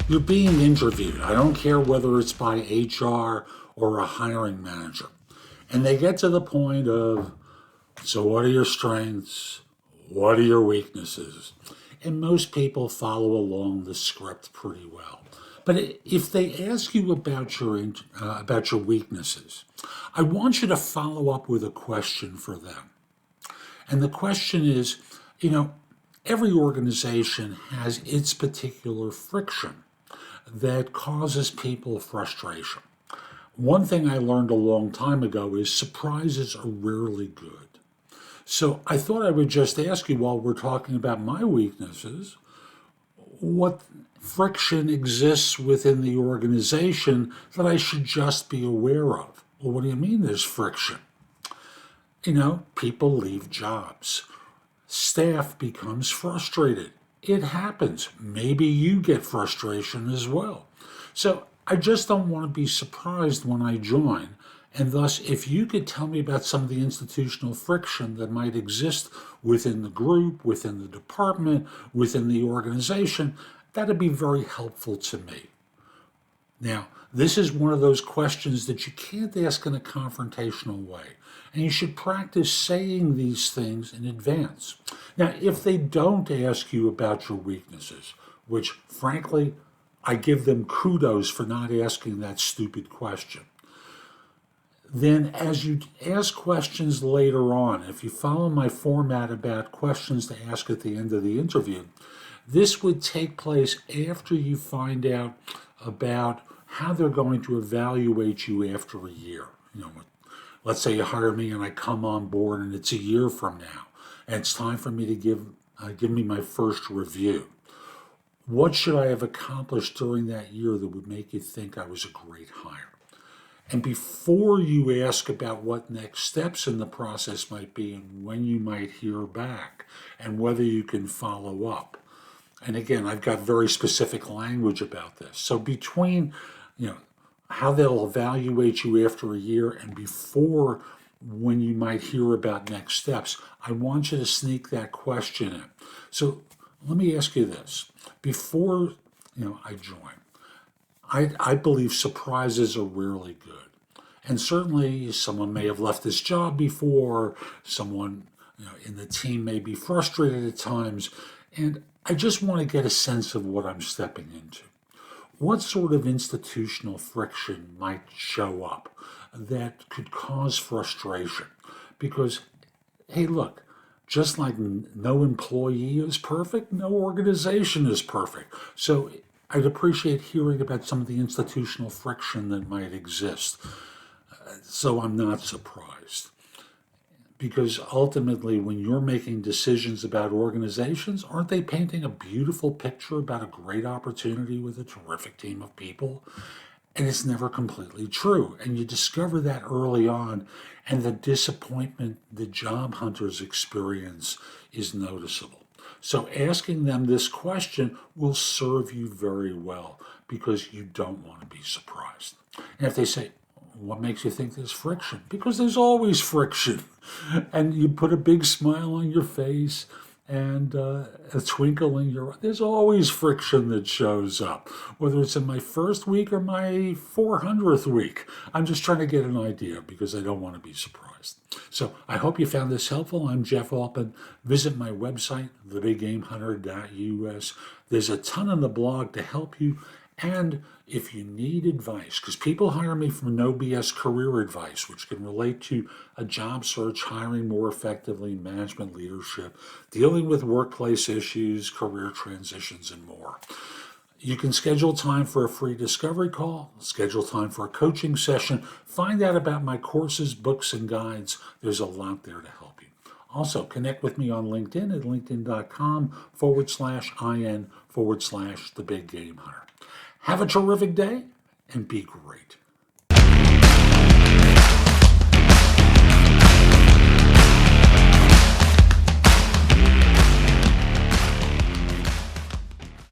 You're being interviewed. I don't care whether it's by HR or a hiring manager. And they get to the point of, so what are your strengths? What are your weaknesses? And most people follow along the script pretty well. But if they ask you about your weaknesses, I want you to follow up with a question for them. And the question is, you know, every organization has its particular friction that causes people frustration. One thing I learned a long time ago is surprises are rarely good. So I thought I would just ask you, while we're talking about my weaknesses, what friction exists within the organization that I should just be aware of. Well, what do you mean there's friction? You know, people leave jobs. Staff becomes frustrated. It happens. Maybe you get frustration as well. So I just don't want to be surprised when I join. And thus, if you could tell me about some of the institutional friction that might exist within the group, within the department, within the organization, that'd be very helpful to me. Now, this is one of those questions that you can't ask in a confrontational way, and you should practice saying these things in advance. Now, if they don't ask you about your weaknesses, which frankly, I give them kudos for not asking that stupid question, then as you ask questions later on, if you follow my format about questions to ask at the end of the interview, this would take place after you find out about how they're going to evaluate you after a year. You know, let's say you hire me and I come on board and it's a year from now, and it's time for me to give me my first review. What should I have accomplished during that year that would make you think I was a great hire? And before you ask about what next steps in the process might be and when you might hear back and whether you can follow up. And again, I've got very specific language about this. So between, you know, how they'll evaluate you after a year and before when you might hear about next steps, I want you to sneak that question in. So let me ask you this. Before, I join, I believe surprises are rarely good. And certainly someone may have left this job before, someone in the team may be frustrated at times, and I just want to get a sense of what I'm stepping into. What sort of institutional friction might show up that could cause frustration? Because, hey, look, just like no employee is perfect, no organization is perfect. So I'd appreciate hearing about some of the institutional friction that might exist. So I'm not surprised. Because ultimately, when you're making decisions about organizations, aren't they painting a beautiful picture about a great opportunity with a terrific team of people? And it's never completely true. And you discover that early on, and the disappointment the job hunters experience is noticeable. So asking them this question will serve you very well because you don't want to be surprised. And if they say, what makes you think there's friction? Because there's always friction. And you put a big smile on your face and a twinkle in your eye. There's always friction that shows up, whether it's in my first week or my 400th week. I'm just trying to get an idea because I don't want to be surprised. So I hope you found this helpful. I'm Jeff Altman. Visit my website, thebiggamehunter.us. There's a ton on the blog to help you. And if you need advice, because people hire me for no BS career advice, which can relate to a job search, hiring more effectively, management leadership, dealing with workplace issues, career transitions, and more. You can schedule time for a free discovery call, schedule time for a coaching session, find out about my courses, books, and guides. There's a lot there to help you. Also, connect with me on LinkedIn at linkedin.com/IN/The Big Game Hunter. Have a terrific day and be great.